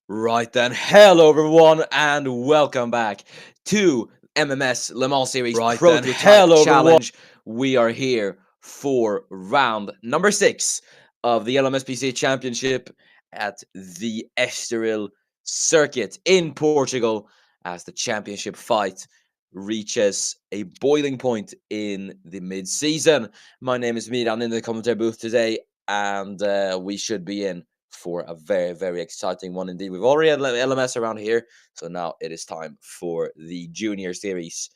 Right then, hello everyone, and welcome back to MMS Le Mans Series Prototype Challenge. We are here for round number 6 of the LMSPC Championship at the Estoril circuit in Portugal as the championship fight reaches a boiling point in the mid-season. My name is Miran in the commentary booth today, and we should be in for a very, very exciting one indeed. We've already had LMS around here, so now it is time for the Junior Series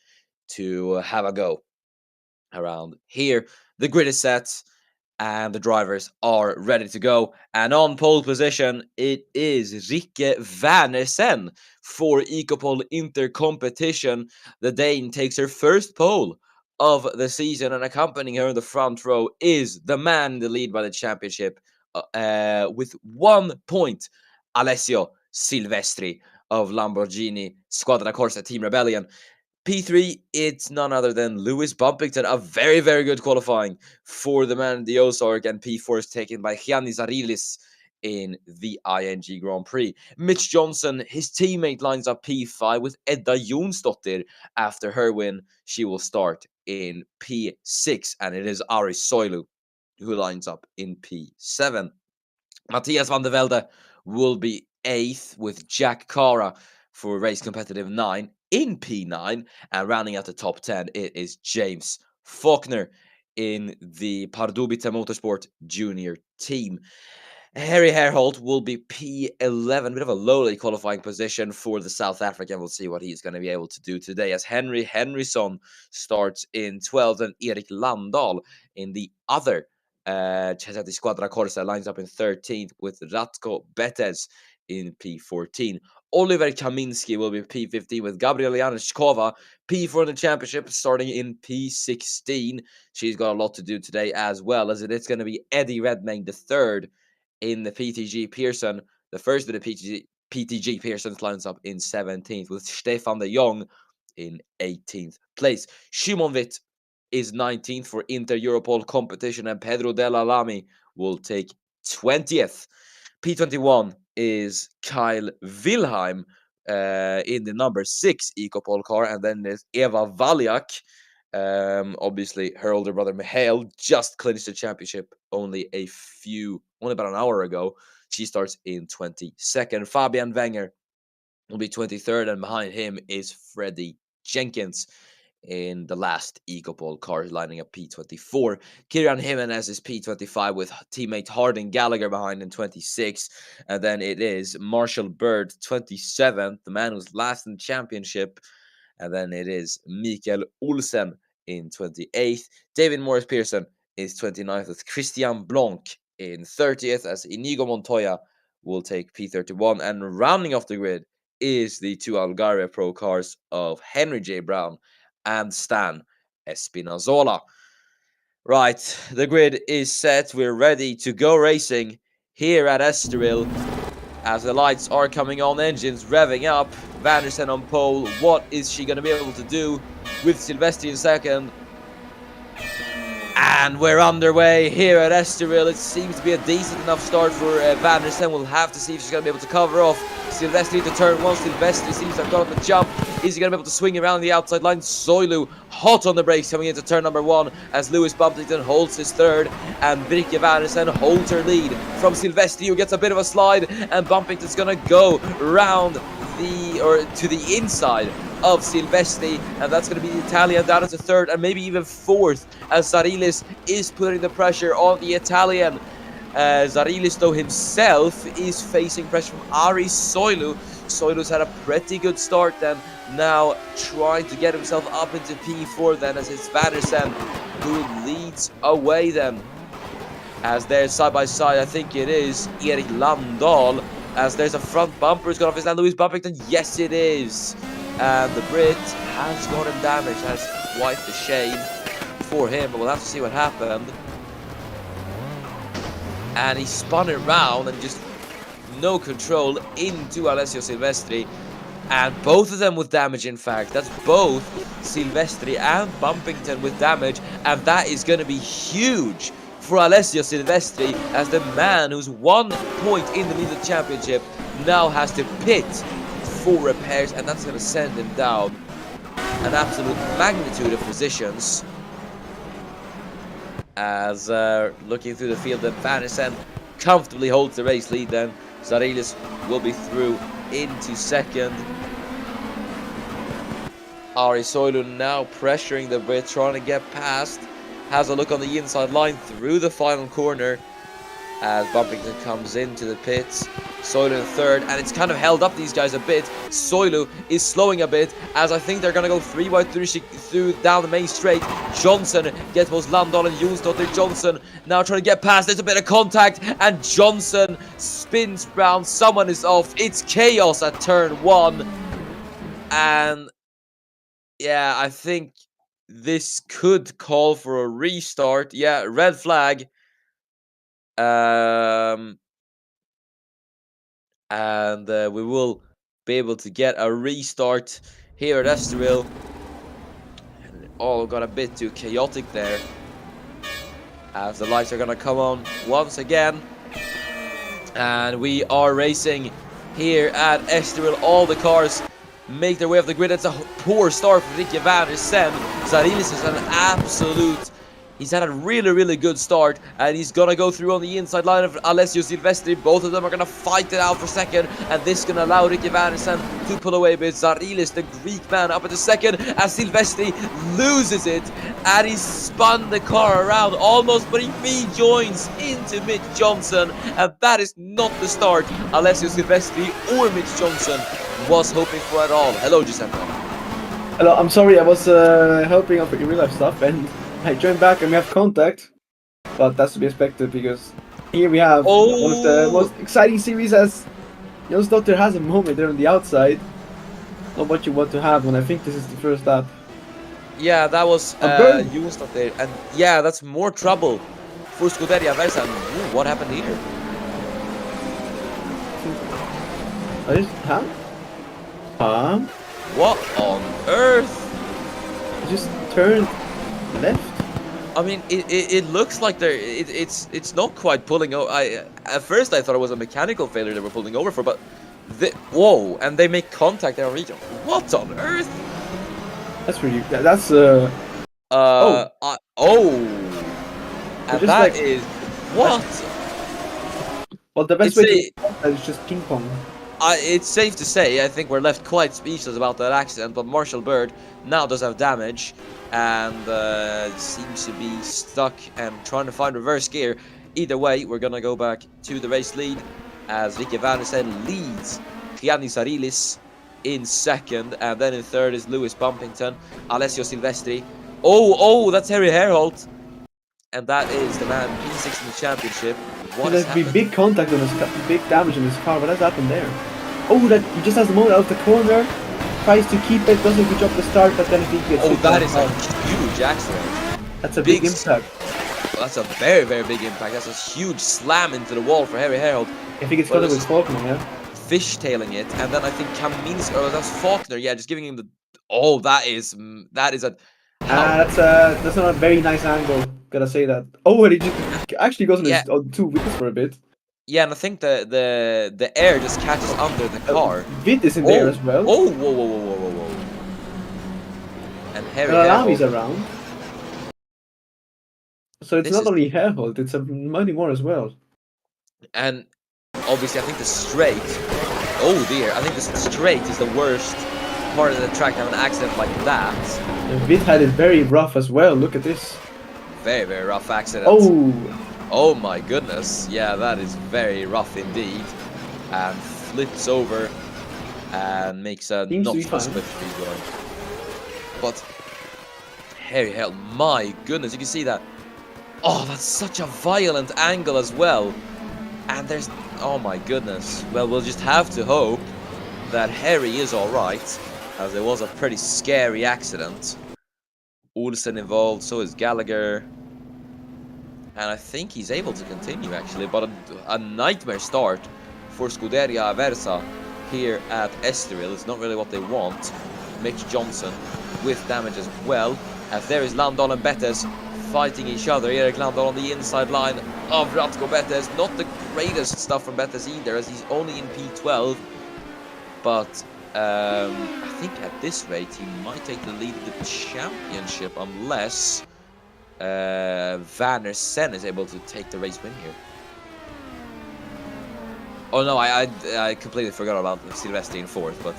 to have a go around here. The grid is set, and the drivers are ready to go. And on pole position, it is Rikke Wernersen for Ecopole Intercompetition. The Dane takes her first pole of the season, and accompanying her in the front row is the man in the lead by the championship with 1 point, Alessio Silvestri of Lamborghini Squadra Corsa Team Rebellion. P3, it's none other than Lewis Bumpington, a very, very good qualifying for the man in the Ozark, and P4 is taken by Gianni Zarilis in the ING Grand Prix. Mitch Johnson, his teammate, lines up P5 with Edda Jonsdottir. After her win, she will start in P6, and it is Ari Soilu who lines up in P7. Matthias van der Velde will be 8th with Jack Cara for race competitive 9 in P9, and rounding out the top 10, it is James Faulkner in the Pardubita Motorsport junior team. Harry Herholt will be P11, bit of a lowly qualifying position for the South African. We'll see what he's going to be able to do today, as Henry Henryson starts in 12th and Erik Landahl in the other Cesati Squadra Corsa lines up in 13th with Ratko Betez in P14. Oliver Kaminski will be P15 with Gabrieliana Shkova, P4 in the championship, starting in P16. She's got a lot to do today as well, as it is going to be Eddie Redmayne the third in the PTG Pearson. The first of the PTG Pearsons lines up in 17th with Stefan de Jong in 18th place. Shimon Witt is 19th for Inter-Europol competition, and Pedro Della Lamy will take 20th. P21 is Kyle Wilhelm in the number 6 Ecopol car, and then there's Eva Valiak. Obviously, her older brother Mihail just clinched the championship only about an hour ago. She starts in 22nd. Fabian Wenger will be 23rd, and behind him is Freddie Jenkins in the last Ecopole car, lining up P24. Kieran Jimenez is P25 with teammate Harding Gallagher behind in 26. And then it is Marshall Bird, 27th, the man who's last in the championship. And then it is Mikael Olsen in 28th. David Morris Pearson is 29th with Christian Blanc in 30th, as Inigo Montoya will take P31. And rounding off the grid is the two Algarve Pro cars of Henry J. Brown and Stan Espinazola. Right, the grid is set. We're ready to go racing here at Estoril as the lights are coming on, engines revving up. Vandersen on pole. What is she going to be able to do with Silvestri in second? And we're underway here at Estoril. It seems to be a decent enough start for Vandersen. We'll have to see if she's going to be able to cover off Silvestri to turn 1. Silvestri seems to have got up the jump. Is he going to be able to swing around the outside line? Soilu hot on the brakes coming into turn number 1 as Lewis Bumpington holds his third, and Brikke Vandersen holds her lead from Silvestri, who gets a bit of a slide, and Bumpington's going to go round to the inside of Silvestri, and that's going to be the Italian down into third and maybe even fourth, as Zarilis is putting the pressure on the Italian. Zarilis, though, himself is facing pressure from Ari Soilu. Soilu's had a pretty good start then, now trying to get himself up into P4 then, as it's Vandersen who leads away then. As they're side by side, I think it is Erik Landahl, as there's a front bumper has gone off his land. Lewis Bumpington, yes it is. And the Brit has got him damaged. That's quite a shame for him, but we'll have to see what happened. And he spun around and just no control into Alessio Silvestri. And both of them with damage, in fact. That's both Silvestri and Bumpington with damage. And that is going to be huge for Alessio Silvestri, as the man who's 1 point in the lead of the championship now has to pit for repairs, and that's going to send him down an absolute magnitude of positions. As looking through the field, that Van der Sen comfortably holds the race lead. Then Zarilis will be through into second. Ari Soilu now pressuring the bit, trying to get past. Has a look on the inside line through the final corner as Bumpington comes into the pits. Soilu in third, and it's kind of held up these guys a bit. Soilu is slowing a bit, as I think they're going to go 3 wide through down the main straight. Johnson gets both Landahl and Jonsdottir. Johnson now trying to get past. There's a bit of contact, and Johnson spins round. Someone is off. It's chaos at turn 1. And yeah, I think this could call for a restart. Yeah, red flag. And we will be able to get a restart here at Estoril. And it all got a bit too chaotic there, as the lights are gonna come on once again, and we are racing here at Estoril. All the cars make their way off the grid. It's a poor start for Ricky Van der Sen. Zarilis is an absolute... He's had a really good start, and he's gonna go through on the inside line of Alessio Silvestri. Both of them are gonna fight it out for second, and this is gonna allow Ricky Van der Sen to pull away with Zarilis, the Greek man, up at the second, as Silvestri loses it, and he spun the car around almost, but he rejoins into Mitch Johnson, and that is not the start Alessio Silvestri or Mitch Johnson was hoping for at all. Hello, Giuseppe. Hello, I'm sorry, I was helping out with real life stuff, and I joined back and we have contact, but that's to be expected because here we have one of the most exciting series, as Jonsdottir has a moment there on the outside. Not what you want to have when I think this is the first lap. Yeah, that was Jonsdottir, and yeah, that's more trouble for Scuderia Versa. What happened here? What on earth? Just turned left. I mean, it looks like it's not quite pulling over. At first I thought it was a mechanical failure they were pulling over for, but whoa, and they make contact there on region. What on earth? That's really that's and that is what? Well, the best way to do that is just ping pong. It's safe to say, I think we're left quite speechless about that accident, but Marshall Bird now does have damage, and seems to be stuck and trying to find reverse gear. Either way, we're going to go back to the race lead, as Ricky Van der Sen leads Gianni Zarilis in second, and then in third is Lewis Bumpington, Alessio Silvestri. Oh, that's Harry Herholt, and that is the man P6 in the championship. What has happened? Big contact on his, big damage on his car. What has happened there? Oh, that he just has the moment out of the corner, tries to keep it, does a good job to start, but then he gets. Oh, that is a huge accident. That's a big impact. That's a very big impact. That's a huge slam into the wall for Harry Herholt. I think it's got it with Faulkner, yeah. Fishtailing it, and then I think Kaminski, or that's Faulkner, yeah, just giving him the. Oh, that is a. That's not a very nice angle. Gotta say that. Oh, and he just actually goes on 2 wheels for a bit. Yeah, and I think the air just catches under the car. Vid is in there as well. Oh, whoa. And Harry Herholt around. So it's not only Herholt, it's many more as well. And obviously, I think the straight. Oh dear, I think the straight is the worst part of the track to have an accident like that. And Vid had it very rough as well. Look at this. Very rough accident. Oh my goodness. Yeah, that is very rough indeed. And flips over and makes a not so swift rejoin. But Harry Herholt, my goodness, you can see that. Oh, that's such a violent angle as well. And there's, oh my goodness. Well, we'll just have to hope that Harry is alright, as it was a pretty scary accident. Olsen involved, so is Gallagher. And I think he's able to continue, actually, but a nightmare start for Scuderia Aversa here at Estoril. It's not really what they want. Mitch Johnson with damage as well, as there is Landahl and Bettes fighting each other. Erik Landal on the inside line of Ratko Betes. Not the greatest stuff from Betes either, as he's only in P12. But I think at this rate, he might take the lead of the championship unless Werner Sen is able to take the race win here. Oh no, I completely forgot about Silvestri in 4th, but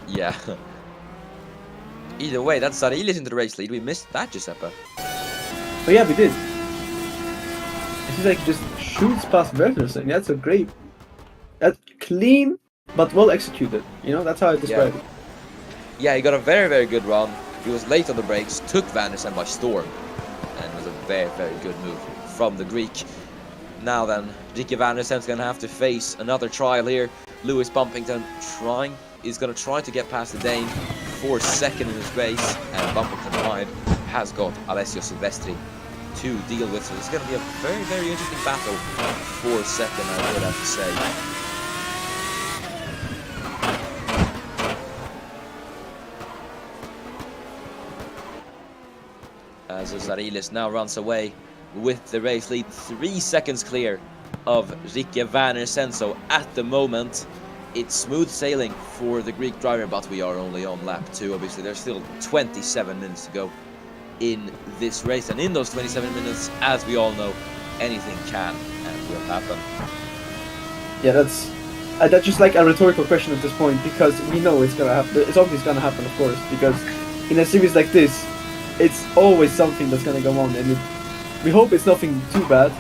yeah. Either way, that's Zarilis into the race lead. We missed that, Giuseppe. Oh yeah, we did. It seems like he just shoots past Wernersen. That's a great, that's clean but well executed. You know, that's how I describe it. Yeah, he got a very, very good run. He was late on the brakes, took Wernersen by storm, and it was a very, very good move from the Greek. Now then, Ricky Wernersen's going to have to face another trial here. Lewis Bumpington is going to try to get past the Dane for 2nd in this race, and Bumpington behind has got Alessio Silvestri to deal with. So it's going to be a very, very interesting battle for 2nd, I would have to say. As Zarilis now runs away with the race lead, 3 seconds clear of Ricky Wernersen. So at the moment, it's smooth sailing for the Greek driver, but we are only on lap 2. Obviously, there's still 27 minutes to go in this race, and in those 27 minutes, as we all know, anything can and will happen. Yeah, that's just like a rhetorical question at this point, because we know it's gonna happen. It's obviously gonna happen, of course, because in a series like this, it's always something that's gonna go on, and we hope it's nothing too bad.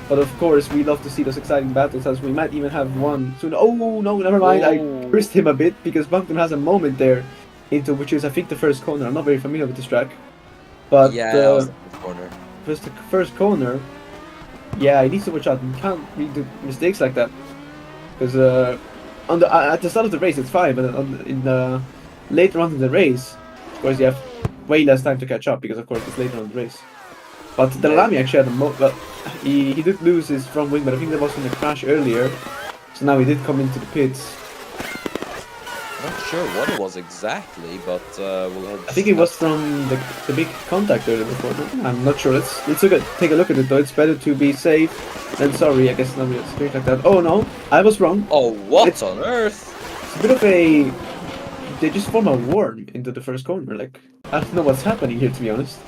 But of course, we love to see those exciting battles, as we might even have one soon. Oh no, never mind. I cursed him a bit because Bumpton has a moment there, into which is I think the first corner. I'm not very familiar with this track, but yeah, that was the first corner. The first corner. Yeah, he needs to watch out. You can't really do mistakes like that, because at the start of the race it's fine, but later on in the race, of course, you have way less time to catch up because of course it's later on in the race. But the Lamy actually had he did lose his front wing, but I think that was in a crash earlier. So now he did come into the pits. Not sure what it was exactly, but we'll have. I think it was from the big contact earlier before. I'm not sure. Let's take a look at it though. It's better to be safe than sorry. I guess nobody else speaks like that. Oh no, I was wrong. Oh, what on earth? It's a bit of a. They just form a worm into the first corner. Like, I don't know what's happening here, to be honest.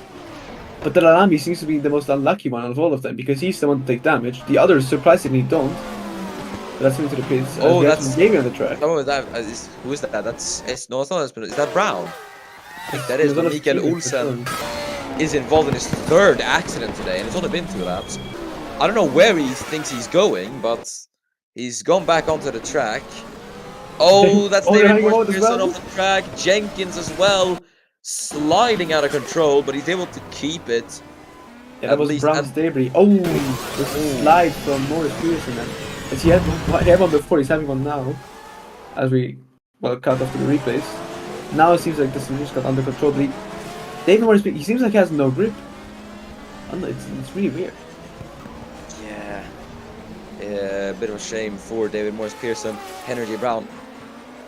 But the Lalami seems to be the most unlucky one out of all of them, because he's the one to take damage. The others surprisingly don't. But that's into the pits. Oh, that's Jamie on the track. Oh, who is that? That's no, it's not Espen. Is that Brown? I think that is. But Mikael Olsen is involved in his 3rd accident today, and it's only been 2 laps. I don't know where he thinks he's going, but he's gone back onto the track. Oh, that's David Morrison off the track. Jenkins as well, sliding out of control, but he's able to keep it. Yeah, that was Brown's debris. Oh, the slide from Morris Pearson. As he had one before, he's having one now. As we cut off to the replays. Now it seems like the just got under control. But David Morris, he seems like he has no grip. I don't know, it's really weird. Yeah, a bit of a shame for David Morris Pearson. Henry J. Brown,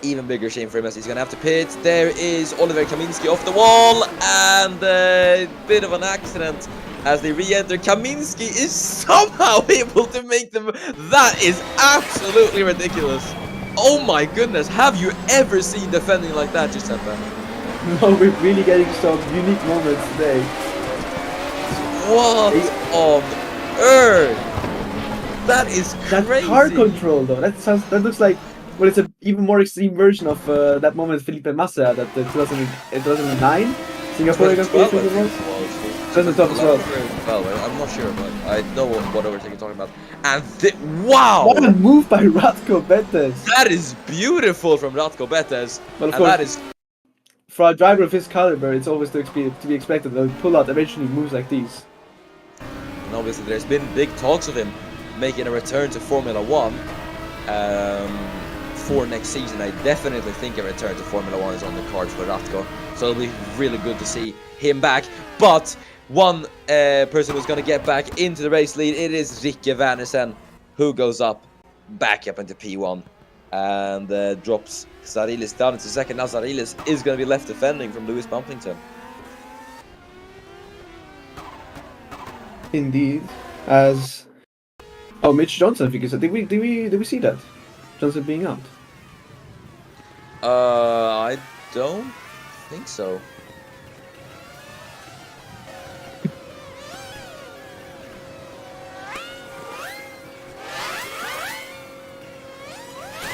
even bigger shame for him as he's going to have to pit. There is Oliver Kaminski off the wall, and a bit of an accident as they re-enter. Kaminski is somehow able to make them. That is absolutely ridiculous. Oh my goodness, have you ever seen defending like that, Giuseppe? No, we're really getting some unique moments today. What on earth? That is crazy. That car control though, that looks like, well, it's an even more extreme version of that moment Felipe Massa that the 2009 Singapore Grand Prix was. 2012 as well. Well, I'm not sure, but I know what overtake you're talking about. And wow! What a move by Ratko Betes! That is beautiful from Ratko Betes. Well, of course, that is, for a driver of his caliber, it's always to be expected that pull out eventually moves like these. And obviously, there's been big talks of him making a return to Formula 1 for next season. I definitely think a return to Formula 1 is on the cards for Ratko. So it'll be really good to see him back. But one person who's going to get back into the race lead, it is Ricky Wernersen, who goes back up into P1 and drops Zarilis down into 2nd. Now Zarilis is going to be left defending from Lewis Bumpington. Indeed, as Mitch Johnson, I think is. Did we see that Johnson being out? I don't think so.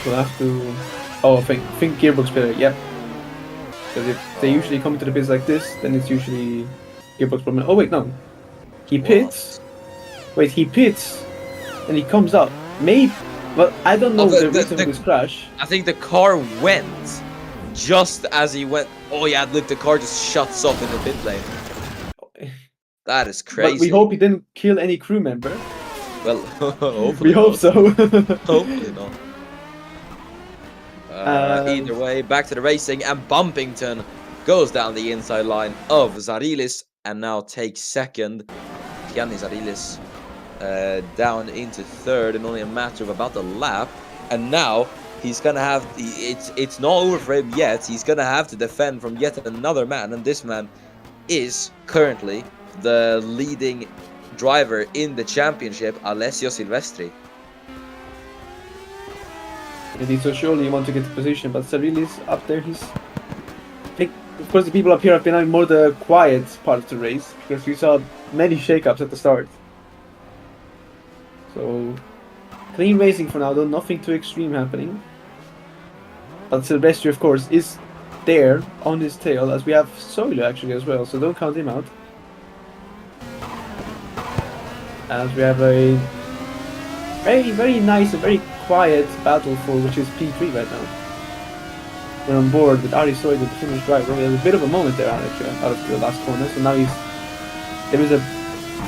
We'll have to. Oh, I think gearbox failure. Yep. Because if they usually come into the pits like this, then it's usually gearbox problem. Oh wait, no. He pits. Wait, he pits, and he comes up. Maybe, but I don't know the reason for this crash. I think the car went just as he went. Oh yeah, look, the car just shuts off in the pit lane. That is crazy. But we hope he didn't kill any crew member. Well, hopefully we hope so. Hopefully not. Either way, back to the racing, and Bumpington goes down the inside line of Zarilis and now takes second. Gianni Zarilis down into third in only a matter of about a lap, and now he's gonna have it's not over for him yet. He's gonna have to defend from yet another man, and this man is currently the leading driver in the championship, Alessio Silvestri. Indeed, so surely you want to get the position, but Zarilis up there, I think, of course, the people up here have been having more the quiet part of the race, because we saw many shakeups at the start. So, clean racing for now, though, nothing too extreme happening. But Silvestri, of course, is there on his tail, as we have Solo actually as well, so don't count him out. As we have a very, very nice and very quiet battle for which is P3 right now. We're on board with Ari Soy, the Finnish driver. There's a bit of a moment there actually, out of the last corner, so now there is a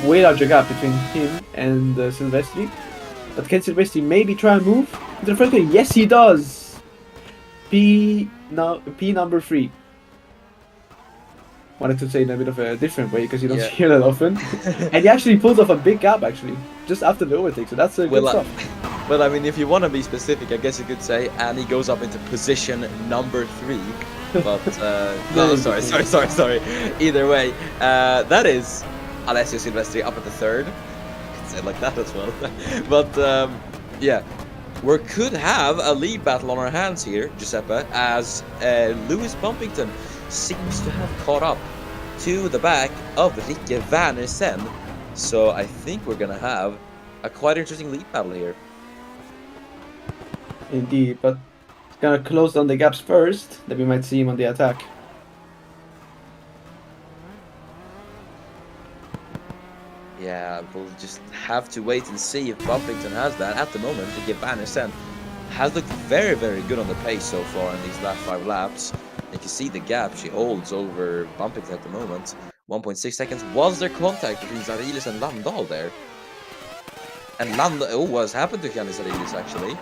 way larger gap between him and Silvestri. But can Silvestri maybe try and move into the front lane? Yes, he does! P number 3. Wanted to say in a bit of a different way because you don't hear that often. And he actually pulls off a big gap actually, just after the overtake, so that's good stuff. Well, I mean, if you want to be specific, I guess you could say, and he goes up into position number 3. But, no, sorry. Either way, that is Alessio Silvestri up at the 3rd. I could say it like that as well. But, yeah. We could have a lead battle on our hands here, Giuseppe, as Lewis Bumpington seems to have caught up to the back of Rikke Wernersen. So I think we're going to have a quite interesting lead battle here. Indeed, but he's going to close down the gaps first, then we might see him on the attack. Yeah, we'll just have to wait and see if Bumpington has that. At the moment, Rikke Wernersen has looked very, very good on the pace so far in these last 5 laps. You can see the gap she holds over Bumpington at the moment. 1.6 seconds. Was there contact between Zarilis and Landahl there? And Landahl, what's happened to Gianni Zarilis actually?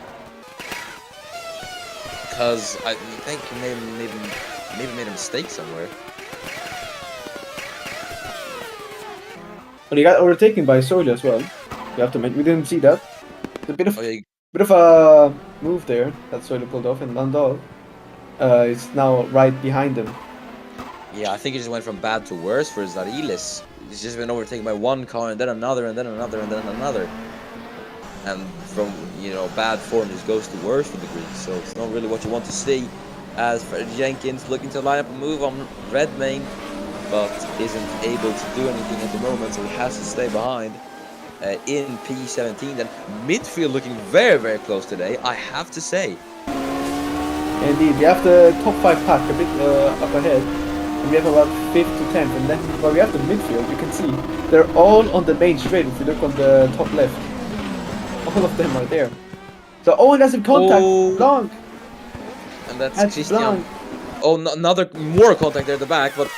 Because I think he maybe made a mistake somewhere. Well, he got overtaken by Solia as well. You have to admit, we didn't see that. It's a bit of a move there that Solia pulled off, and Landahl is now right behind him. Yeah, I think it just went from bad to worse for Zarilis. He's just been overtaken by one car and then another and then another and then another. And from, bad form just goes to worse for the Greeks. So it's not really what you want to see. As Fred Jenkins looking to line up a move on Redmayne, but isn't able to do anything at the moment, so he has to stay behind in P17. Then midfield looking very, very close today, I have to say. Indeed, we have the top 5 pack a bit up ahead, and we have about 5th to 10th, and then but we have the midfield. You can see they're all on the main straight. If you look on the top left, all of them are there. So Owen has a contact. Blanc. And that's Christian. Oh, another more contact there at the back, but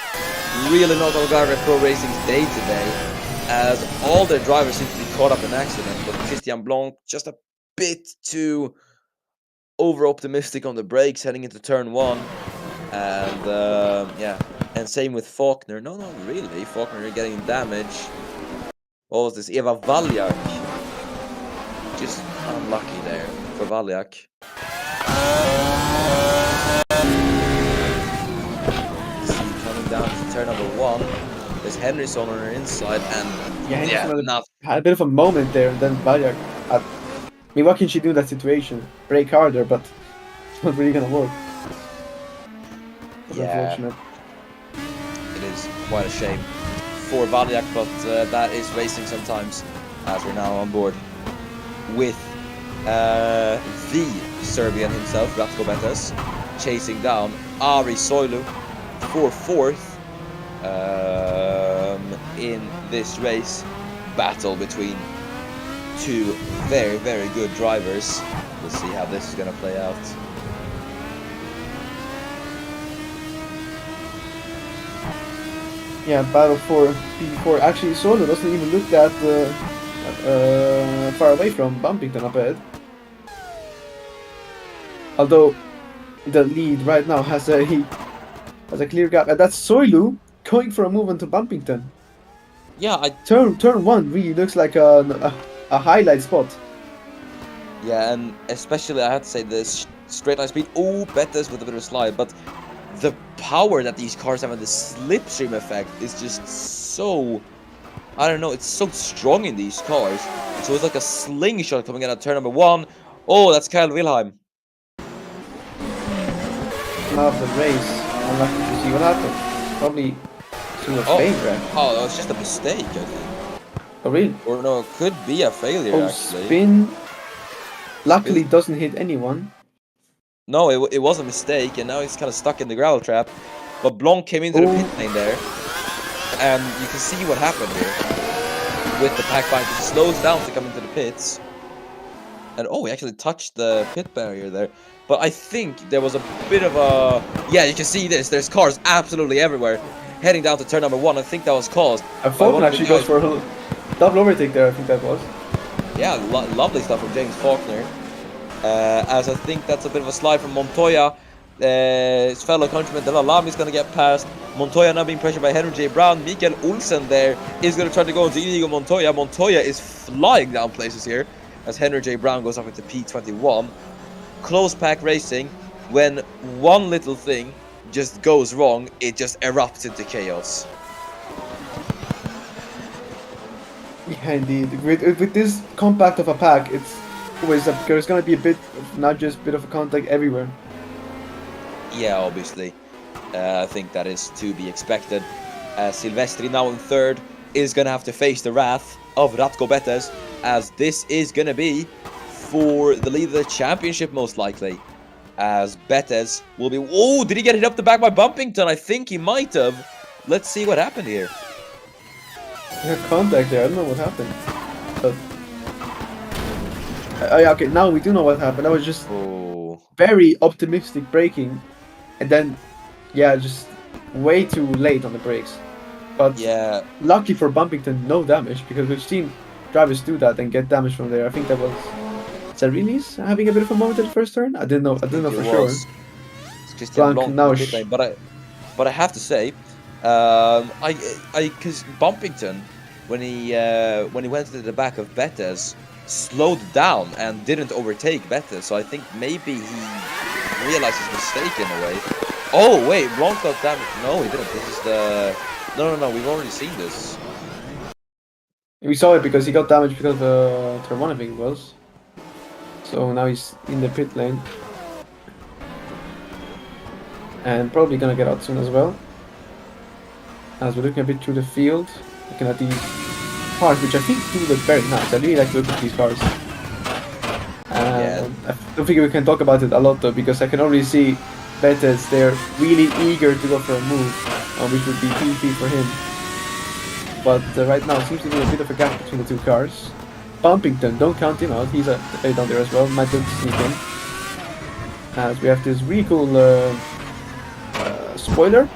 really not Algarve Pro Racing's day today, as all their drivers seem to be caught up in accident. But Christian Blanc just a bit too over-optimistic on the brakes heading into turn 1. And yeah, and same with Faulkner. No, not really. Faulkner getting damage. What was this? Eva Valjak. Just unlucky there for Valjak. Coming down to turn number 1. There's Henryson on her inside, and Henryson had a bit of a moment there, and then Bajak. I mean, what can she do in that situation? Break harder, but it's not really gonna work. That's unfortunate. It is quite a shame for Bajak, but that is racing sometimes, as we're now on board with the Serbian himself, Ratko Betes, chasing down Ari Soilu for 4th in this race. Battle between two very, very good drivers. We'll see how this is going to play out. Yeah, battle for P4. Actually, Soilu doesn't even look that far away from Bumpington up ahead. Although the lead right now has a clear gap, and that's Soilu going for a move onto Bumpington. Yeah, turn 1 really looks like a highlight spot. Yeah, and especially I have to say this straight line speed. Oh, Betes with a bit of a slide, but the power that these cars have and the slipstream effect is just so, I don't know, it's so strong in these cars. So it's like a slingshot coming out of turn number 1. Oh, that's Kyle Wilhelm. Now of the race, I'm lucky to see what happened. Probably through a failure. Oh, that was just a mistake, I think. Oh, really? Or no, it could be a failure, actually. Spin. Luckily, doesn't hit anyone. No, it was a mistake, and now he's kind of stuck in the gravel trap. But Blanc came into the pit lane there, and you can see what happened here with the pack bind. He slows down to come into the pits, and he actually touched the pit barrier there. But I think there was a bit of a... Yeah, you can see this. There's cars absolutely everywhere heading down to turn number 1. I think that was caused. Faulkner actually goes for a double overtake there, I think that was. Yeah, lovely stuff from James Faulkner. As I think that's a bit of a slide from Montoya. His fellow countryman Delalami is going to get past. Montoya now being pressured by Henry J. Brown. Mikael Olsen there is going to try to go into Inigo Montoya. Montoya is flying down places here as Henry J. Brown goes up into P21. Close pack racing. When one little thing just goes wrong, it just erupts into chaos. Yeah, indeed. With this compact of a pack, it's always there's going to be a bit of, not just a bit of a contact everywhere. Yeah, obviously. I think that is to be expected. Silvestri now in 3rd is going to have to face the wrath of Ratko Betes, as this is going to be for the lead of the championship most likely. As Betes will be... Oh, did he get hit up the back by Bumpington? I think he might have. Let's see what happened here. Yeah, contact there. I don't know what happened. But... okay, now we do know what happened. That was just very optimistic braking. And then, yeah, just way too late on the brakes. But yeah, lucky for Bumpington, no damage, because we've seen drivers do that and get damage from there. I think that was Zarili's having a bit of a moment at the first turn. I didn't know for sure. It's Christian Blanc now lane, but I have to say, because Bumpington, when he went into the back of Betes, slowed down and didn't overtake Betes. So I think maybe he realized his mistake in a way. Oh wait, Blanc got damage. No, he didn't. This is the no. We've already seen this. We saw it because he got damaged because of turn 1, I think it was. So now he's in the pit lane. And probably gonna get out soon as well. As we're looking a bit through the field, looking at these cars, which I think do look very nice. I really like to look at these cars. Yeah. I don't think we can talk about it a lot though, because I can already see Betes, they're really eager to go for a move, which would be P3 for him. But right now, it seems to be a bit of a gap between the two cars. Bumpington, don't count him out, he's way down there as well, might look to sneak in. As we have this really cool spoiler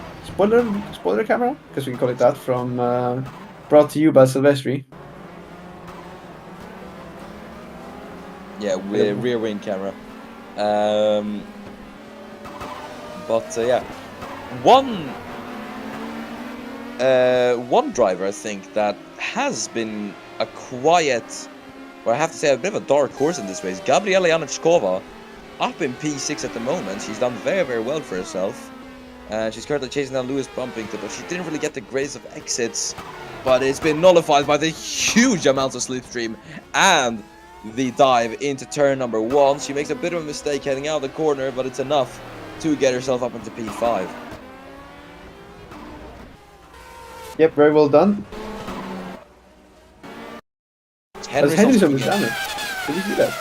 camera, because we can call it that, from brought to you by Silvestri. Yeah, rear wing camera. But yeah, one driver I think that has been a quiet, or I have to say a bit of a dark horse in this race. Gabriela Janichkova, up in P6 at the moment. She's done very, very well for herself. She's currently chasing down Lewis Bumpington, but she didn't really get the grace of exits. But it's been nullified by the huge amounts of slipstream and the dive into turn number 1. She makes a bit of a mistake heading out of the corner, but it's enough to get herself up into P5. Yep, very well done. Henry's on the damage. Did you see that?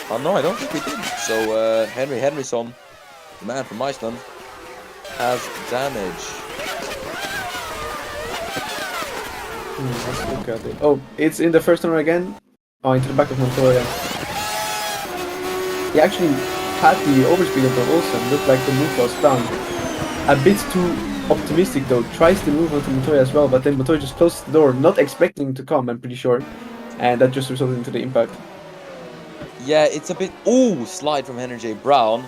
Oh no, I don't think we did. So Henryson, the man from Iceland, has damage. Let's look at it. Oh, it's in the first turn again. Oh, into the back of Montoya. He actually had the overspeed of Olsen. Looked like the move was done. A bit too optimistic though. Tries to move onto Montoya as well, but then Montoya just closes the door, not expecting him to come, I'm pretty sure. And that just resulted into the impact. Yeah, it's a bit... Ooh, slide from Henry J. Brown.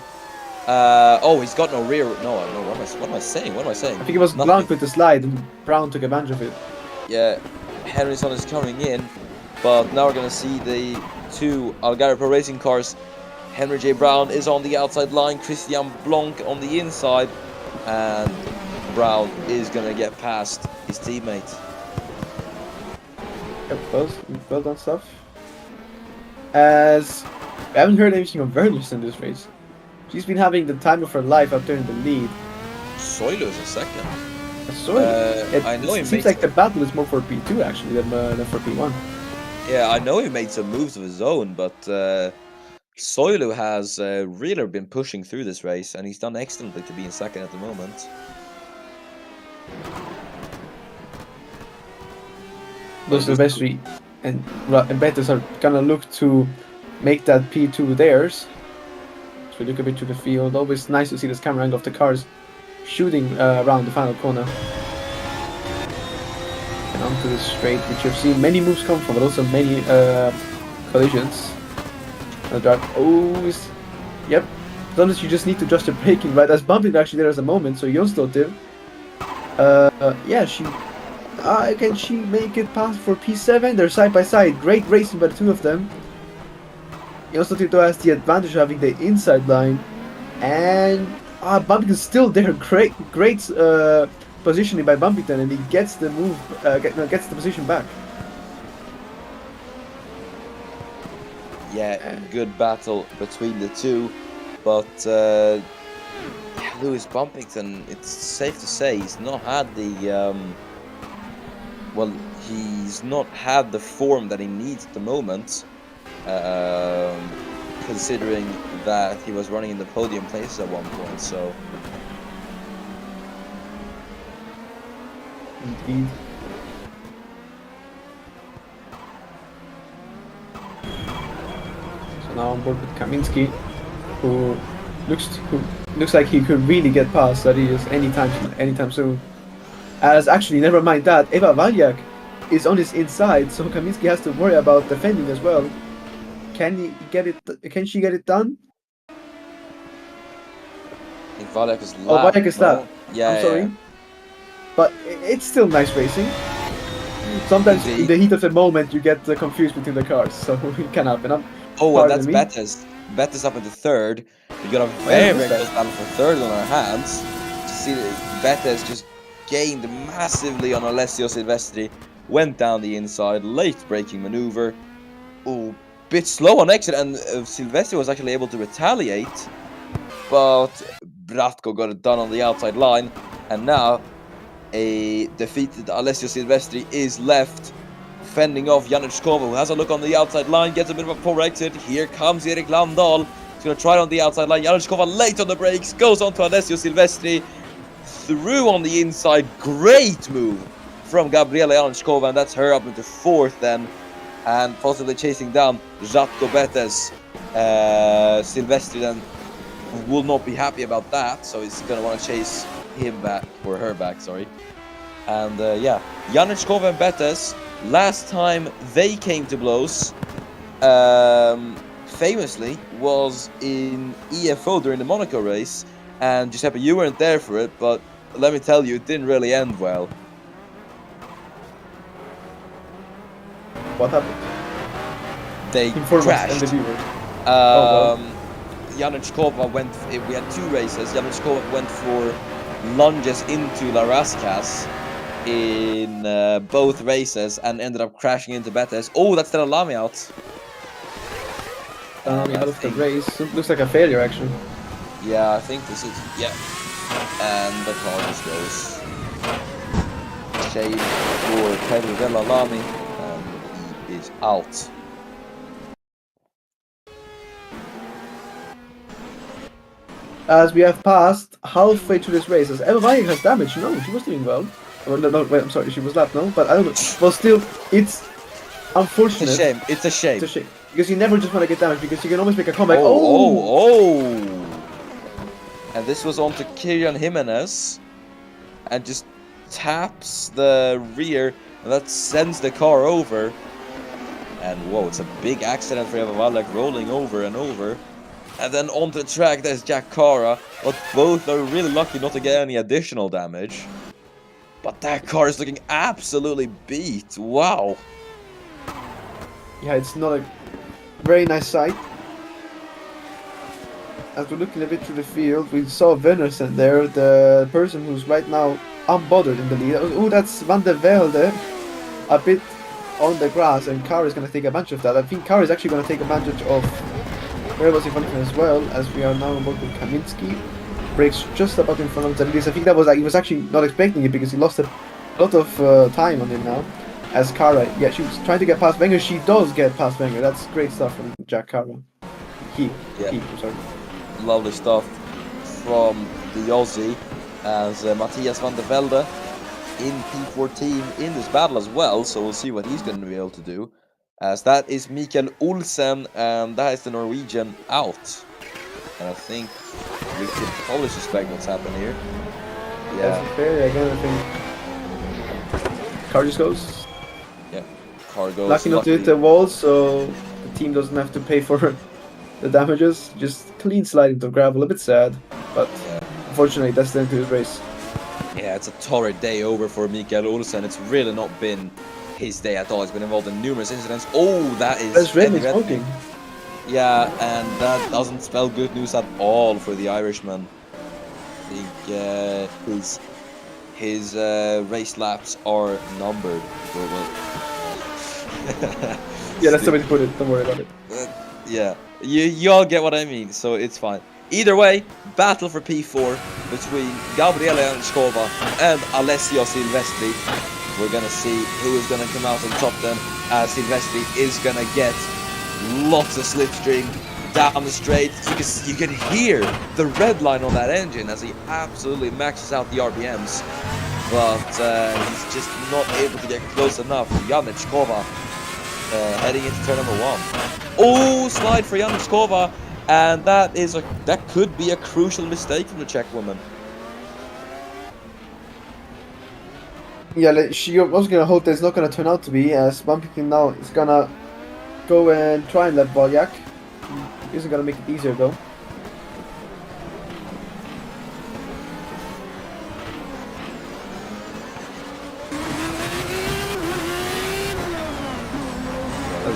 Oh, he's got no rear... No, what am I saying? I think it was Blanc with the slide and Brown took advantage of it. Yeah, Henryson is coming in, but now we're going to see the two Algarve Pro Racing cars. Henry J. Brown is on the outside line, Christian Blanc on the inside, and Brown is going to get past his teammate. Well done stuff. As I haven't heard anything of Verlis in this race. She's been having the time of her life out there in the lead. Soilu is a second. I know it seems like the battle is more for P2 actually than for P1. Yeah, I know he made some moves of his own, but Soilu has really been pushing through this race, and he's done excellently to be in second at the moment. Those Silvestri and Betis are gonna look to make that P2 theirs. So we look a bit to the field. Always nice to see this camera angle of the cars shooting around the final corner. And onto the straight, which you've seen many moves come from, but also many collisions. Yep. Sometimes you just need to adjust the braking, right? As bumping actually there as a moment, so Jonsdottir. Yeah, can she make it past for P7? They're side by side. Great racing by the two of them. Jonsdottir though has the advantage of having the inside line. And Bumpington is still there. Great positioning by Bumpington, and he gets the move, gets the position back. Yeah, good battle between the two, but Lewis Bumpington, it's safe to say he's not had the he's not had the form that he needs at the moment, considering that he was running in the podium place at one point. So indeed. So now on board with Kaminski, who looks like he could really get past that he is anytime soon. As actually, never mind that, Eva Valjak is on his inside, so Kaminski has to worry about defending as well. Can she get it done? I think Valjak is lap. Oh, Valjak is lap. Yeah, I'm sorry. But it's still nice racing. Sometimes in the heat of the moment you get confused between the cars, so it can happen. Oh, and that's Betis. Betis up into third. We got a very close battle for third on our hands. To see that Betis just gained massively on Alessio Silvestri. Went down the inside, late braking maneuver. Oh, bit slow on exit, and Silvestri was actually able to retaliate. But Bratko got it done on the outside line, and now a defeated Alessio Silvestri is left, fending off Januszkova, who has a look on the outside line, gets a bit of a poor exit. Here comes Erik Landahl. He's going to try it on the outside line. Januszkova late on the brakes, goes on to Alessio Silvestri, through on the inside. Great move from Gabriela Januszkova, and that's her up into fourth then, and possibly chasing down Žatko Betes. Silvestri then will not be happy about that, so he's going to want to chase him back, or her back, sorry. And yeah, Januszkova and Betes, last time they came to blows, famously, was in EFO during the Monaco race. And Giuseppe, you weren't there for it, but let me tell you, it didn't really end well. What happened? They crashed. Januszkova went. We had two races. Januszkova went for lunges into La Rascas in both races and ended up crashing into Betes. Oh, that's the Lamy out. Out of the race. It looks like a failure, actually. Yeah, I think this is... Yeah. And the car just goes. Shame for Pedro Della Lamy. And he is out. As we have passed halfway through this race, as Emma Weigel has damage. No, she was doing well. Oh, no, wait, I'm sorry, she was lap, no? But I don't know. Well, still, it's unfortunate. It's a shame. It's a shame. It's a shame. Because you never just want to get damage, because you can always make a comeback. Oh! And this was on to Kirian Jimenez. And just taps the rear. And that sends the car over. And whoa, it's a big accident for Eva Wallach, rolling over and over. And then onto the track, there's Jack Cara. But both are really lucky not to get any additional damage. But that car is looking absolutely beat. Wow. Yeah, it's not a very nice sight. As we're looking a bit through the field, we saw Vennersen there, the person who's right now unbothered in the lead. Oh, that's Van der Velde, a bit on the grass, and Cara is going to take advantage of that. I think Cara is actually going to take advantage of where was in front of him as well, as we are now on board with Kaminski. Breaks just about in front of Zalidis. I think that was he was actually not expecting it, because he lost a lot of time on him now. As Cara, yeah, she was trying to get past Wenger. She does get past Wenger. That's great stuff from Jack Cara. I'm sorry. Lovely stuff from the Aussie, as Matthias van der Velde in P14 in this battle as well, so we'll see what he's going to be able to do, as that is Mikael Olsen, and that is the Norwegian out. And I think we could probably suspect what's happened here. Yeah. That's fair, again, I think car just goes. Yeah, car goes. Lucky not to hit the wall, so the team doesn't have to pay for the damages. Just clean slide into gravel, a bit sad, but unfortunately that's the end to his race. Yeah, it's a torrid day over for Mikael Olsen. It's really not been his day at all. He's been involved in numerous incidents. Oh, that is... That's Redney smoking. Yeah, and that doesn't spell good news at all for the Irishman. I think his race laps are numbered. Yeah, that's the way to put it. Don't worry about it. Yeah, you all get what I mean, so it's fine. Either way, battle for P4 between Gabriele Janskova and Alessio Silvestri. We're gonna see who is gonna come out on top then, as Silvestri is gonna get lots of slipstream down the straight. You can hear the red line on that engine as he absolutely maxes out the RPMs, but he's just not able to get close enough. Janskova heading into turn number 1. Oh, slide for Janskova, and that could be a crucial mistake from the Czech woman. Yeah, she was gonna hope that it's not gonna turn out to be, as Bumpkin now is gonna go and try and let Boljak. Isn't gonna make it easier though.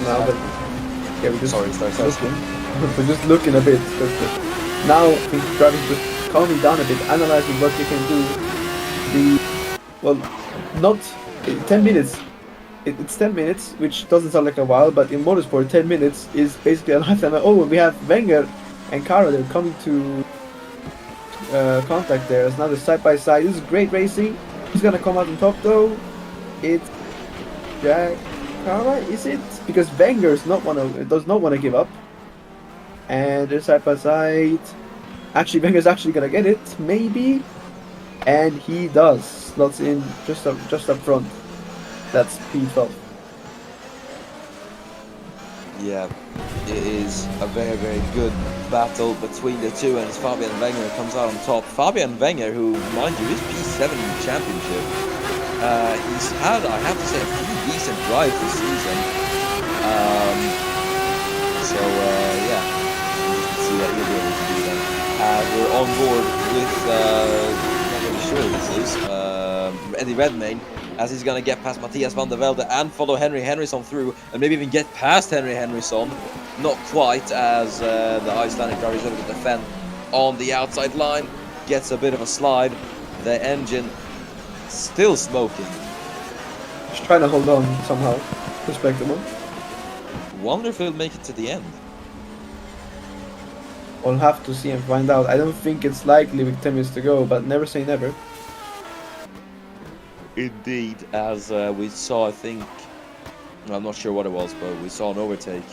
Now, but yeah, we're just looking. We're just looking a bit. Now I think driving just calming down a bit, analyzing what we can do. Not 10 minutes. It's 10 minutes, which doesn't sound like a while, but in Motorsport, 10 minutes is basically a lifetime. Oh, we have Wenger and Cara, they're coming to contact there. It's now the side by side. This is great racing. Who's gonna come out on top though? It's Jack Cara, is it? Because Wenger does not want to give up. And they're side by side. Actually, Wenger's actually gonna get it, maybe, and he does. Slots in just up front. That's P12. Yeah, it is a very, very good battle between the two, and it's Fabian Wenger comes out on top. Fabian Wenger, who, mind you, is P7 championship. He's had, I have to say, a few decent drives this season. Yeah, let's see what he'll be able to do then. We're on board with, I'm not really sure who this is, Eddie Redmayne, as he's going to get past Matthias van der Velde and follow Henry Henriksson through, and maybe even get past Henry Henriksson. Not quite, as the Icelandic driver is able to defend on the outside line. Gets a bit of a slide, The engine still smoking. Just trying to hold on somehow. Respectable. Wonder if he'll make it to the end. We'll have to see and find out. I don't think it's likely with 10 minutes to go, but never say never. Indeed, as we saw, I think, I'm not sure what it was, but we saw an overtake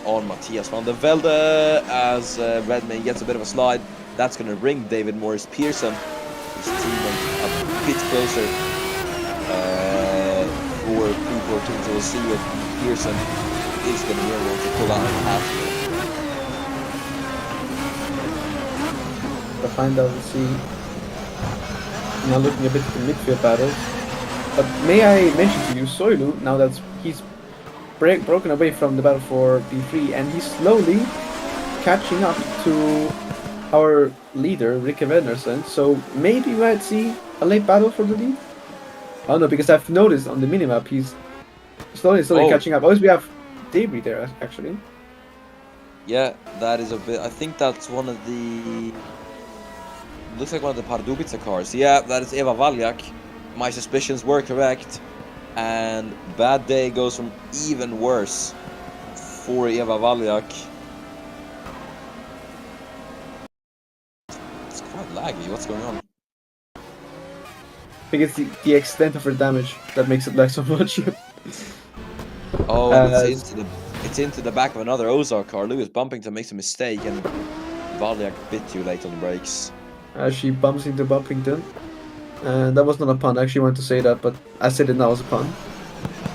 on Matthias van der Velde as Redmayne gets a bit of a slide. That's going to bring David Morris Pearson, his teammate, a bit closer for P14. So we'll see if Pearson is going to be able to pull out a half. To find out and see. Now looking a bit at the midfield battles. But may I mention to you, Soilu, now that he's broken away from the battle for P3 and he's slowly catching up to our leader, Rikke Wernersen. So maybe we might see a late battle for the lead? I don't know, because I've noticed on the minimap he's slowly catching up. Oh, we have Debris there, actually. Yeah, that is a bit... I think that's one of the... Looks like one of the Pardubice cars. Yeah, that is Eva Valjak. My suspicions were correct. And bad day goes from even worse for Eva Valjak. It's quite laggy. What's going on? I think it's the extent of her damage that makes it lag so much. Oh, it's into the back of another Ozark car. Lewis bumping to makes a mistake and Valjak a bit too late on the brakes. She bumps into Bumpington. And that was not a pun. I actually wanted to say that, but I said it now as a pun.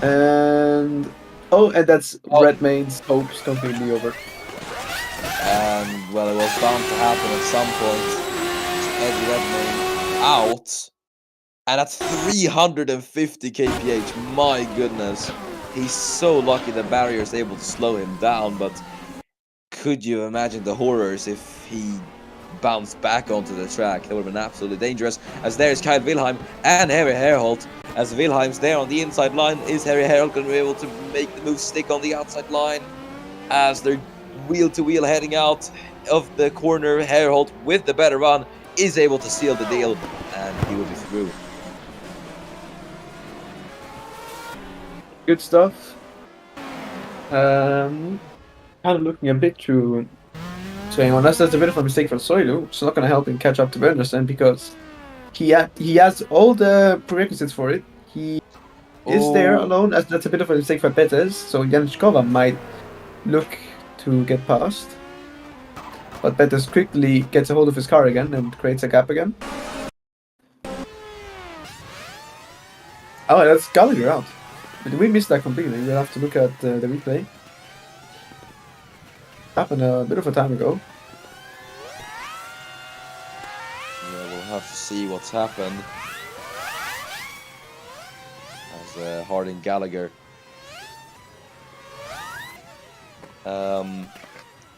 And and that's Redmayne's hopes completely over. And well, it was bound to happen at some point. Eddie Redmayne out, and that's 350 kph. My goodness, he's so lucky the barrier is able to slow him down. But could you imagine the horrors if he bounced back onto the track? That would have been absolutely dangerous. As there's Kyle Wilhelm and Harry Herholt. As Wilhelm's there on the inside line, is Harry Herholt going to be able to make the move stick on the outside line? As they're wheel to wheel heading out of the corner, Herholt with the better run is able to seal the deal, and he will be through. Good stuff. Kind of looking a bit through. So unless that's a bit of a mistake from Soilu, it's not going to help him catch up to Wernersen because he has all the prerequisites for it. He is there alone, as that's a bit of a mistake for Peters, so Janichkova might look to get past. But Peters quickly gets a hold of his car again and creates a gap again. Oh, that's Gallagher out. But we missed that completely. We'll have to look at the replay. Happened a bit of a time ago. Yeah, we'll have to see what's happened. As Harding Gallagher.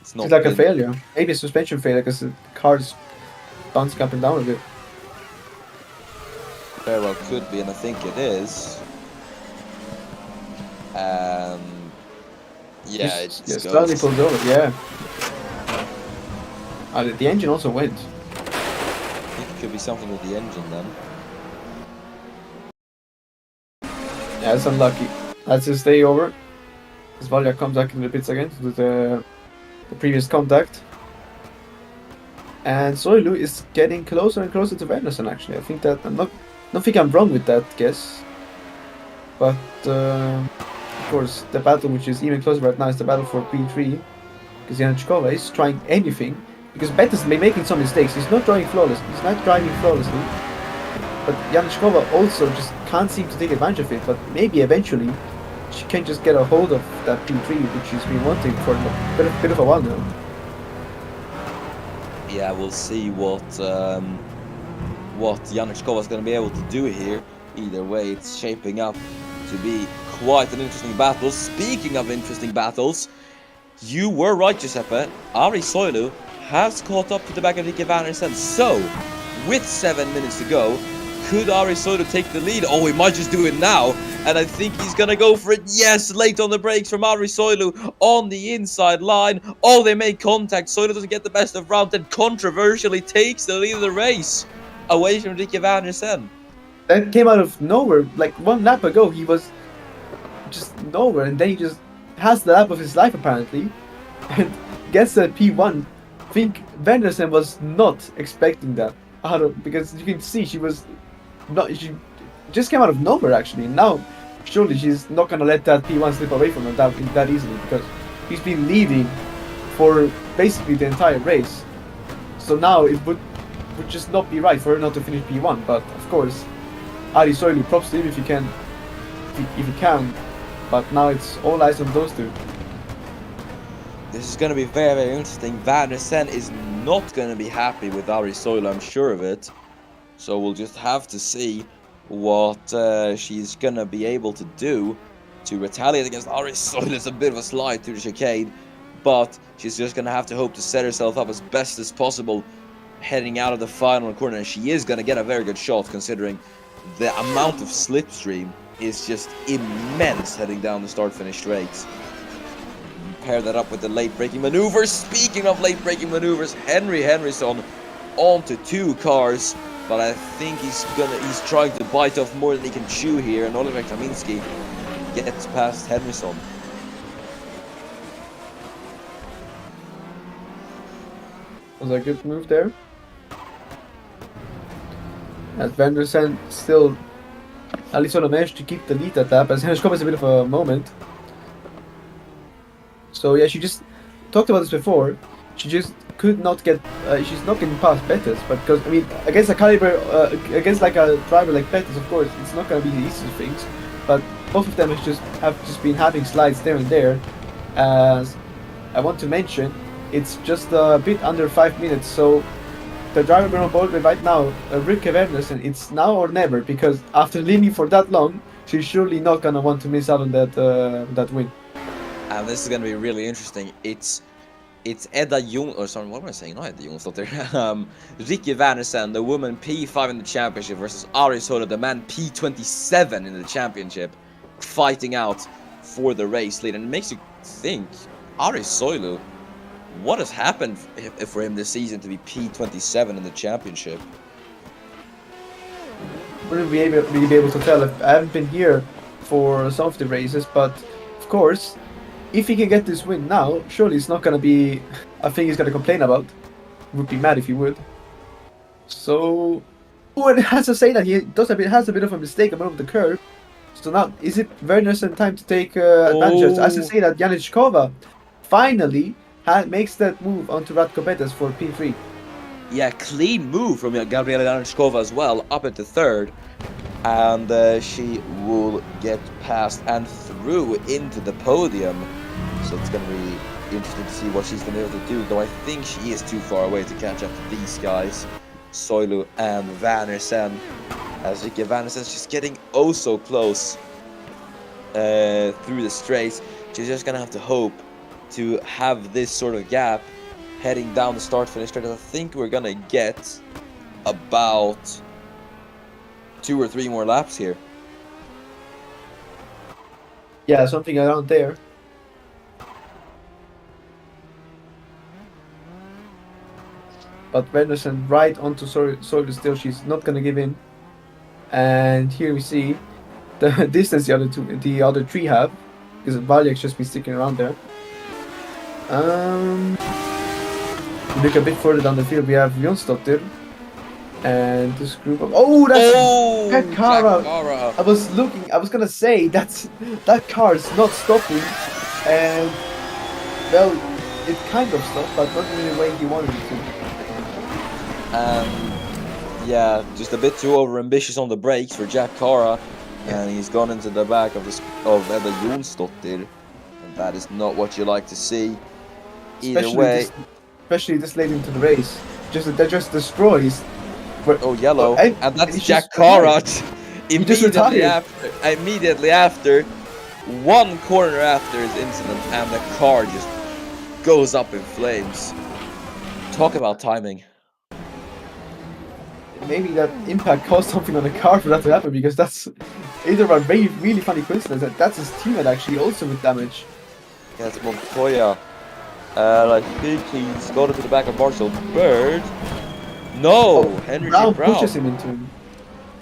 It's like a failure. Maybe a suspension failure because the car's bouncing up and down a bit. Very well could be, and I think it is. Yeah, it just slightly pulled over, yeah. The engine also went. I think it could be something with the engine then. Yeah, it's unlucky. That's his day over. As Valjak comes back in the pits again to the previous contact. And Soilu is getting closer and closer to Wernersen actually. I think that don't think I'm wrong with that guess. But of course the battle which is even closer right now is the battle for P3. Because Janichkova is trying anything. Because Bettis may be making some mistakes. He's not driving flawlessly. But Janichkova also just can't seem to take advantage of it. But maybe eventually she can just get a hold of that P3 which she's been wanting for a bit of a while now. Yeah, we'll see what Janichkova is going to be able to do here. Either way, it's shaping up to be quite an interesting battle. Speaking of interesting battles, you were right, Giuseppe. Ari Soilu has caught up to the back of Rikke Wernersen. So, with 7 minutes to go, could Ari Soilu take the lead? Oh, he might just do it now. And I think he's going to go for it. Yes, late on the brakes from Ari Soilu on the inside line. Oh, they make contact. Soilu doesn't get the best of round and controversially takes the lead of the race. away from Ricky Vandersen. That came out of nowhere. Like 1 lap ago, he was just nowhere, and then he just has the lap of his life apparently, and gets that P1. I think Vandersen was not expecting that because you can see she just came out of nowhere actually. And now surely she's not gonna let that P1 slip away from her that easily, because he's been leading for basically the entire race. So now it would just not be right for her not to finish P1. But of course, Ari Soilu, props to him if he can. But now it's all eyes on those two. This is going to be very, very interesting. Vandersen is not going to be happy with Ari Soilu, I'm sure of it. So we'll just have to see what she's going to be able to do to retaliate against Ari Soilu. It's a bit of a slide through the chicane, but she's just going to have to hope to set herself up as best as possible heading out of the final corner. And she is going to get a very good shot, considering the amount of slipstream is just immense heading down the start-finish straight. Pair that up with the late-braking maneuvers. Speaking of late-braking maneuvers, Henryson onto 2 cars, but I think he's trying to bite off more than he can chew here, and Oliver Kaminski gets past Henryson. Was a good move there. As Vandersen still at least managed to keep the lead that lap, as Henschkov is a bit of a moment. So yeah, she just talked about this before. She just could not get. She's not getting past Bettis, but because I mean, against a caliber, against like a driver like Bettis, of course, it's not going to be the easiest things. But both of them have just been having slides there and there. As I want to mention, it's just a bit under 5 minutes, so the driver we're on board with right now, Rikke Wernersen, it's now or never, because after leading for that long, she's surely not gonna want to miss out on that win. And this is gonna be really interesting. It's Edda Jung, or sorry, what am I saying? Not Edda Jungsdotter. Rikke Wernersen, the woman P5 in the championship, versus Ari Soilu, the man P27 in the championship, fighting out for the race lead. And it makes you think, Ari Soilu, what has happened for him this season to be P27 in the championship? Wouldn't really be able to tell. I haven't been here for some of the races, but of course, if he can get this win now, surely it's not gonna be a thing he's gonna complain about. Would be mad if he would. So, it has to say that he has a bit of a mistake above the curve. So now, is it Wernersen time to take advantage? As to say that Janichkova finally makes that move onto Radko Bettis for P3. Yeah, clean move from Gabriela Janichkova as well, up into 3rd. And she will get past and through into the podium. So it's going to be interesting to see what she's going to be able to do. Though I think she is too far away to catch up to these guys, Soilu and Vandersen. As Rikke Vandersen's just getting oh so close through the straights. She's just going to have to hope to have this sort of gap heading down the start-finish straight. I think we're going to get about 2 or 3 more laps here. Yeah, something around there. But Wendersen right onto Soilu still. She's not gonna give in. And here we see the distance the other 3 have, because Valjek's just been sticking around there. Look a bit further down the field. We have Jonsdottir. And this group of that's Jack Cara. I was gonna say that car's not stopping, and well, it kind of stopped, but not in the way he wanted it to. Yeah, just a bit too overambitious on the brakes for Jack Cara, and he's gone into the back of Edda Jonsdottir, and that is not what you like to see. Especially this late into the race, that just destroys. Yellow, and that's Jack Cara immediately after, 1 corner after his incident, and the car just goes up in flames. Talk about timing. Maybe that impact caused something on the car for that to happen, because that's either a really, really funny coincidence that that's his teammate actually also with damage. Yeah, it's Montoya. I think he's got into the back of Marshall Bird. No, Oh, Henry G. Brown Brown. pushes him into him.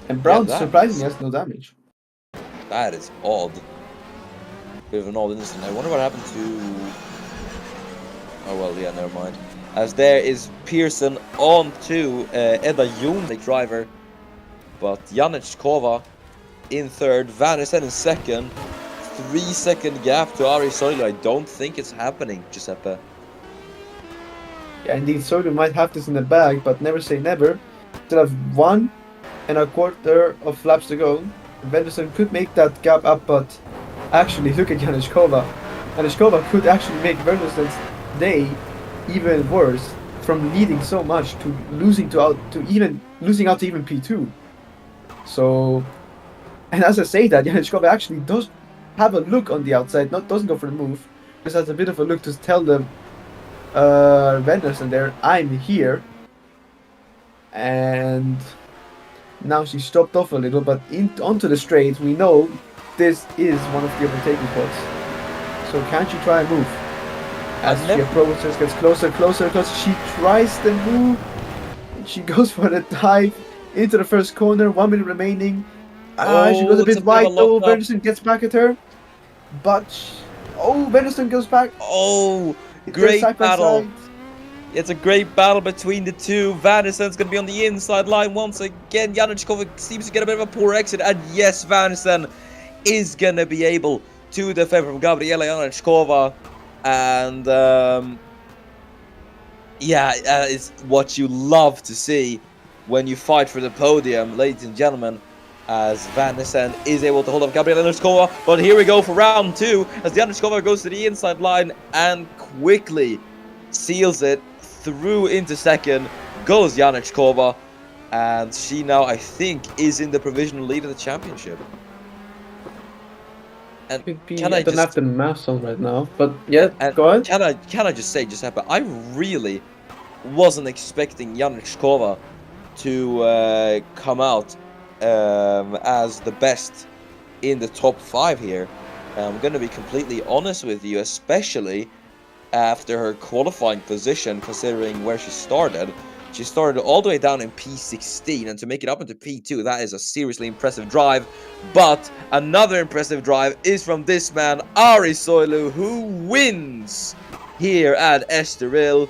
And Brown surprisingly has no damage. That is odd. Bit of an odd incident. I wonder what happened to... Oh well, yeah, never mind. As there is Pearson on to Edda Jun, the driver. But Janečkova in third, Vanessa in second. 3-second gap to Ari Soilu. I don't think it's happening, Giuseppe. Yeah, indeed, Soilu might have this in the bag, but never say never. Still have 1.25 of laps to go. Venderson could make that gap up, but actually, look at Janečkova. Janečkova could actually make Venderson's day even worse, from leading so much to losing out to even P2. So, and as I say that, Janečkova actually does have a look on the outside, doesn't go for the move, just has a bit of a look to tell them Venderson there, I'm here. And now she stopped off a little, but onto the straight, we know this is one of the overtaking spots. So can she try a move? As she approaches, gets closer, she tries the move. She goes for the dive into the first corner, 1 minute remaining. She goes a bit wide though, Venderson gets back at her. But, Venderson goes back. Oh, great battle. It's a great battle between the two. Vanderson's going to be on the inside line once again. Janečkova seems to get a bit of a poor exit. And yes, Vanderson is going to be able to defend from Gabriela Janečkova. And, it's what you love to see when you fight for the podium, ladies and gentlemen. As Vanderson is able to hold up Gabriela Janečkova. But here we go for round 2. As Janečkova goes to the inside line and quickly seals it. Through into second goes Janečkova, and she now, I think, is in the provisional lead of the championship. And I don't have the maths on right now, but yeah, go ahead. Can I just say, Giuseppe, I really wasn't expecting Janečkova to come out as the best in the top 5 here. I'm going to be completely honest with you, especially after her qualifying position, considering where she started. She started all the way down in P16, and to make it up into P2, that is a seriously impressive drive. But another impressive drive is from this man, Ari Soilu, who wins here at Estoril.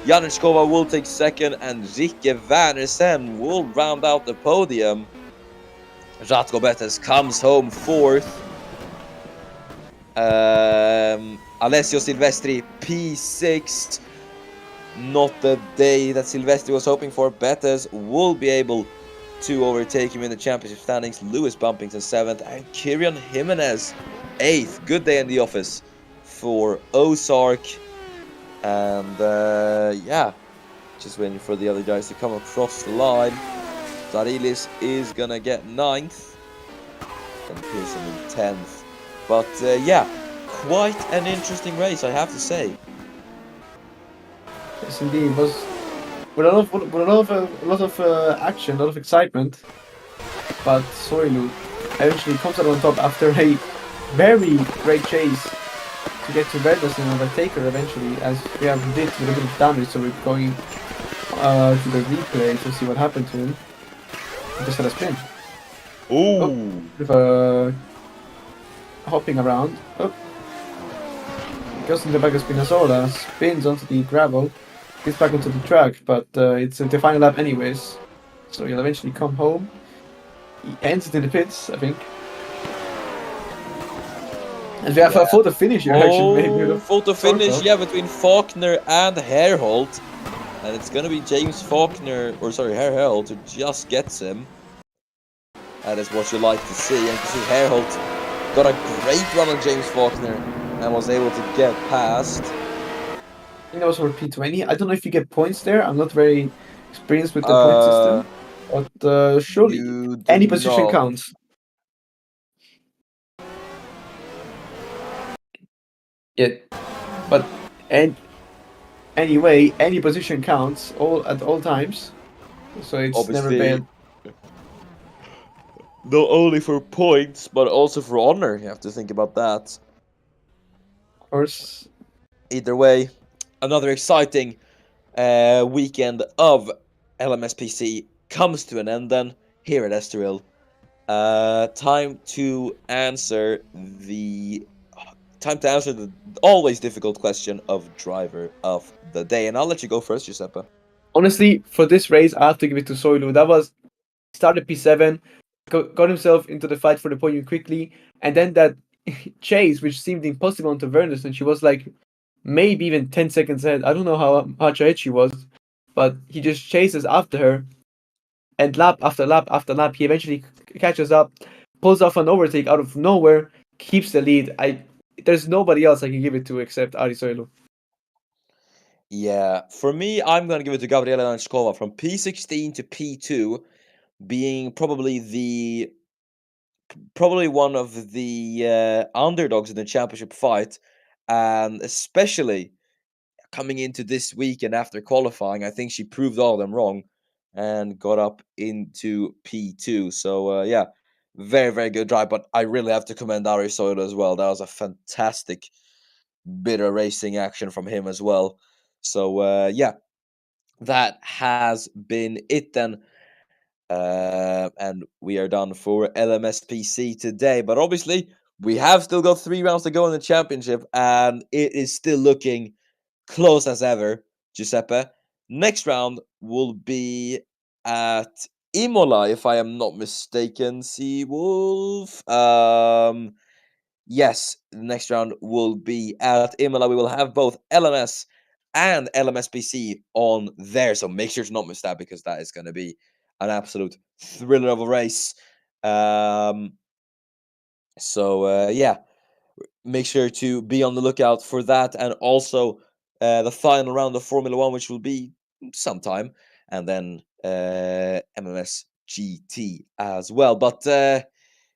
Janečkova will take second, and Rikke Vandersen will round out the podium. Ratko Betes comes home fourth. Alessio Silvestri, P6. Not the day that Silvestri was hoping for. Betes will be able to overtake him in the championship standings. Lewis bumping to 7th. And Kirian Jimenez, 8th. Good day in the office for Ozark. And, just waiting for the other guys to come across the line. Darilis is going to get 9th. And Pearson in 10th. But, quite an interesting race, I have to say. Yes, indeed. It was with a lot of action, a lot of excitement. But Soilu eventually comes out on top after a very great chase to get to Venderson and overtake her eventually, as we have did with a bit of damage. So we're going to the replay to see what happened to him. He just had a spin. With hopping around. Goes in the back of Spinazzola, spins onto the gravel, gets back onto the track, but it's the final lap anyways. So he'll eventually come home. He ends it in the pits, I think. And we have a photo finish here, actually. Maybe photo finish, between Faulkner and Herholt. And it's gonna be James Faulkner, Herholt, who just gets him. That is what you like to see. And you can see Herholt got a great run on James Faulkner and was able to get past. I think that was for P20. I don't know if you get points there. I'm not very experienced with the point system. But surely any position counts. Yeah. But anyway, any position counts at all times. So it's obviously never bad. Not only for points, but also for honor. You have to think about that. Of course. Either way, another exciting weekend of LMSPC comes to an end then here at Estoril. Time to answer the always difficult question of driver of the day, and I'll let you go first, Giuseppe. Honestly, for this race, I have to give it to Soilu. That was started P7, got himself into the fight for the podium quickly, and then that chase, which seemed impossible on Tavernus, and she was like maybe even 10 seconds ahead. I don't know how much ahead she was, but he just chases after her, and lap after lap after lap, he eventually catches up, pulls off an overtake out of nowhere, keeps the lead. There's nobody else I can give it to except Ari Soilu. Yeah, for me, I'm going to give it to Gabriela Nanchkova from P16 to P2, being probably one of the underdogs in the championship fight, and especially coming into this weekend after qualifying, I think she proved all of them wrong and got up into P2. So yeah, very, very good drive. But I really have to commend Ari Soilu as well. That was a fantastic bit of racing action from him as well. So yeah, that has been it then. And we are done for LMSPC today. But obviously, we have still got 3 rounds to go in the championship, and it is still looking close as ever, Giuseppe. Next round will be at Imola, if I am not mistaken. See Wolf. Yes, the next round will be at Imola. We will have both LMS and LMSPC on there, so make sure to not miss that because that is going to be an absolute thriller of a race. So yeah, make sure to be on the lookout for that, and also the final round of Formula One, which will be sometime, and then MMS GT as well. But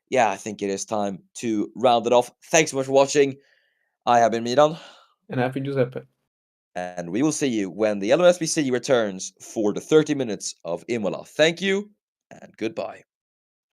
yeah, I think it is time to round it off. Thanks so much for watching. I have been Miran. And happy Giuseppe. And we will see you when the LMSBC returns for the 30 minutes of Imola. Thank you, and goodbye.